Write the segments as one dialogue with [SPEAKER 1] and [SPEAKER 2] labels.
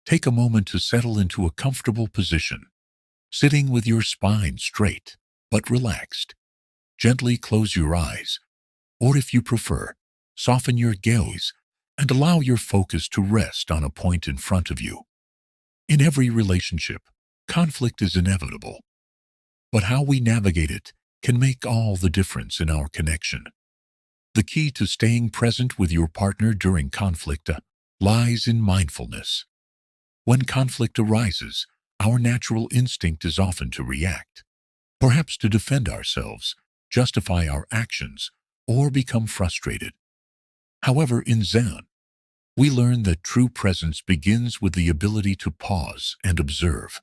[SPEAKER 1] Take a moment to settle into a comfortable position, sitting with your spine straight but relaxed. Gently close your eyes, or if you prefer, soften your gaze and allow your focus to rest on a point in front of you. In every relationship, conflict is inevitable, but how we navigate it can make all the difference in our connection. The key to staying present with your partner during conflict lies in mindfulness. When conflict arises, our natural instinct is often to react, perhaps to defend ourselves, justify our actions, or become frustrated. However, in Zen, we learn that true presence begins with the ability to pause and observe.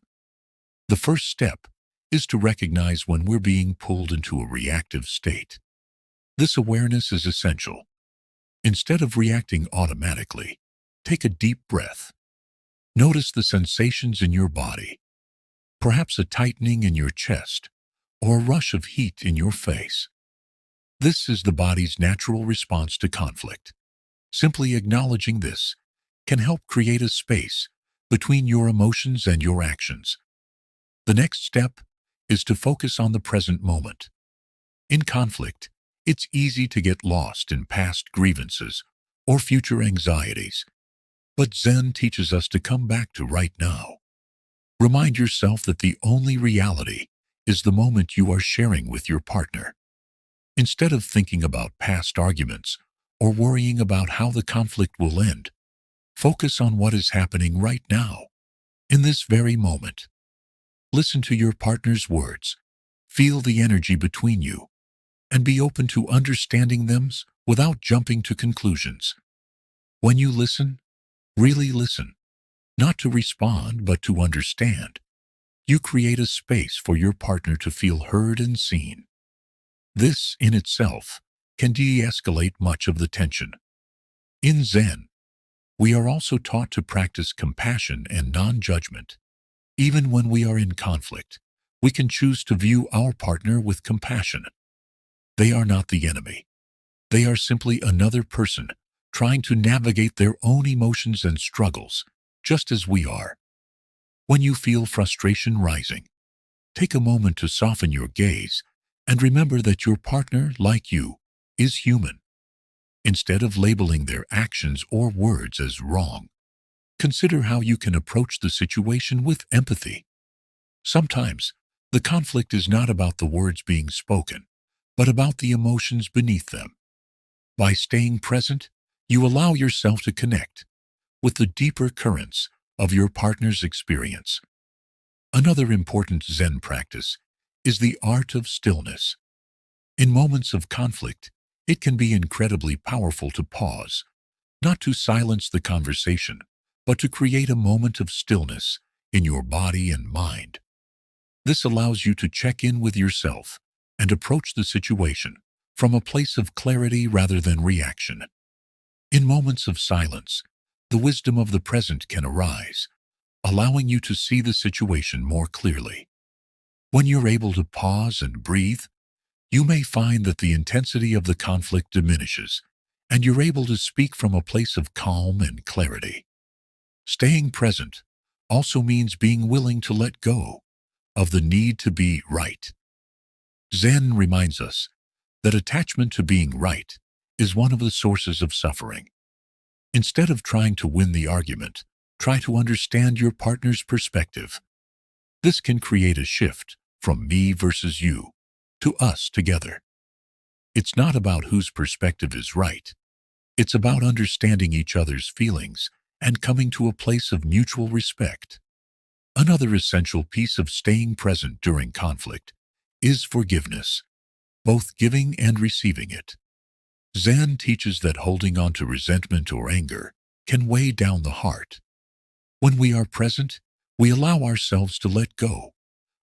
[SPEAKER 1] The first step is to recognize when we're being pulled into a reactive state. This awareness is essential. Instead of reacting automatically, take a deep breath. Notice the sensations in your body, perhaps a tightening in your chest or a rush of heat in your face. This is the body's natural response to conflict. Simply acknowledging this can help create a space between your emotions and your actions. The next step is to focus on the present moment. In conflict, it's easy to get lost in past grievances or future anxieties, but Zen teaches us to come back to right now. Remind yourself that the only reality is the moment you are sharing with your partner. Instead of thinking about past arguments or worrying about how the conflict will end, focus on what is happening right now, in this very moment. Listen to your partner's words, feel the energy between you, and be open to understanding them without jumping to conclusions. When you listen, really listen, not to respond but to understand. You create a space for your partner to feel heard and seen. This, in itself, can de-escalate much of the tension. In Zen, we are also taught to practice compassion and non-judgment. Even when we are in conflict, we can choose to view our partner with compassion. They are not the enemy. They are simply another person trying to navigate their own emotions and struggles, just as we are. When you feel frustration rising, take a moment to soften your gaze and remember that your partner, like you, is human. Instead of labeling their actions or words as wrong, consider how you can approach the situation with empathy. Sometimes, the conflict is not about the words being spoken, but about the emotions beneath them. By staying present, you allow yourself to connect with the deeper currents of your partner's experience. Another important Zen practice is the art of stillness. In moments of conflict, it can be incredibly powerful to pause, not to silence the conversation, but to create a moment of stillness in your body and mind. This allows you to check in with yourself and approach the situation from a place of clarity rather than reaction. In moments of silence, the wisdom of the present can arise, allowing you to see the situation more clearly. When you're able to pause and breathe, you may find that the intensity of the conflict diminishes, and you're able to speak from a place of calm and clarity. Staying present also means being willing to let go of the need to be right. Zen reminds us that attachment to being right is one of the sources of suffering. Instead of trying to win the argument, try to understand your partner's perspective. This can create a shift from me versus you to us together. It's not about whose perspective is right. It's about understanding each other's feelings and coming to a place of mutual respect. Another essential piece of staying present during conflict is forgiveness, both giving and receiving it. Zen teaches that holding on to resentment or anger can weigh down the heart. When we are present, we allow ourselves to let go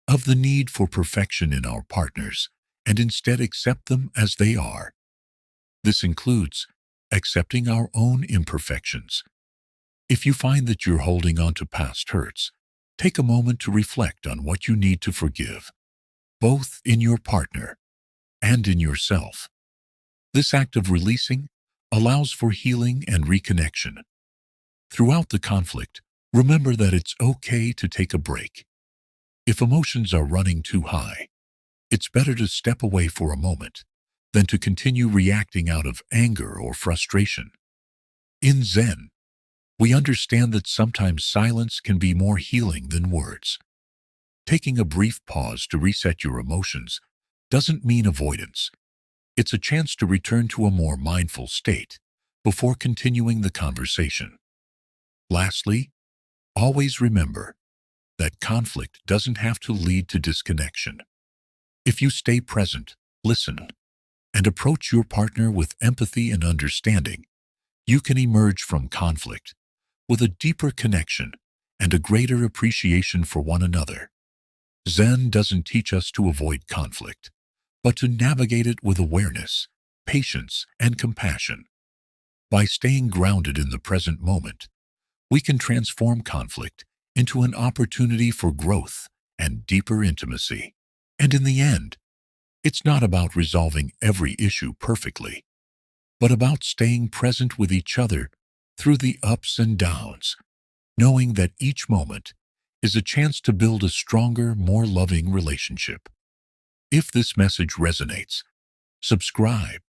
[SPEAKER 1] of the need for perfection in our partners and instead accept them as they are. This includes accepting our own imperfections. If you find that you're holding on to past hurts, take a moment to reflect on what you need to forgive, both in your partner and in yourself. This act of releasing allows for healing and reconnection. Throughout the conflict, Remember that it's okay to take a break. If emotions are running too high, it's better to step away for a moment than to continue reacting out of anger or frustration. In Zen, we understand that sometimes silence can be more healing than words. Taking a brief pause to reset your emotions doesn't mean avoidance. It's a chance to return to a more mindful state before continuing the conversation. Lastly, always remember that conflict doesn't have to lead to disconnection. If you stay present, listen, and approach your partner with empathy and understanding, you can emerge from conflict with a deeper connection and a greater appreciation for one another. Zen doesn't teach us to avoid conflict, but to navigate it with awareness, patience, and compassion. By staying grounded in the present moment, we can transform conflict into an opportunity for growth and deeper intimacy. And in the end, it's not about resolving every issue perfectly, but about staying present with each other through the ups and downs, knowing that each moment is a chance to build a stronger, more loving relationship. If this message resonates, subscribe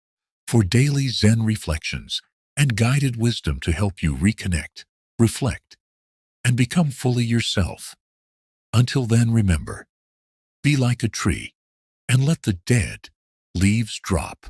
[SPEAKER 1] for daily Zen reflections and guided wisdom to help you reconnect, reflect, and become fully yourself. Until then, remember, be like a tree and let the dead leaves drop.